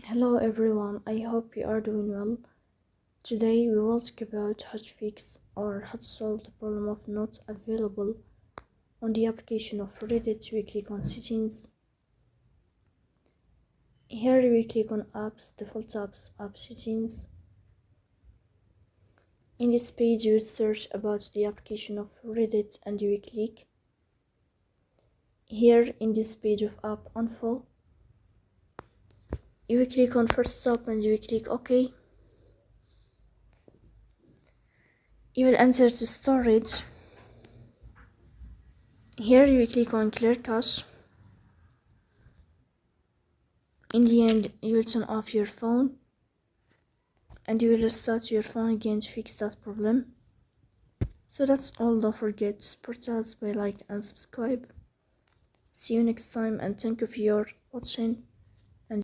Hello everyone, I hope you are doing well. Today we will talk about how to fix or how to solve the problem of not available on the application of Reddit. We click on settings. Here we click on apps, default apps, app settings. In this page you search about the application of Reddit and you click. Here in this page of app info, you will click on first stop and you will click OK. You will enter to storage. Here you will click on clear cache. In the end, you will turn off your phone and you will restart your phone again to fix that problem. So that's all. Don't forget to support us by like and subscribe. See you next time and thank you for your watching.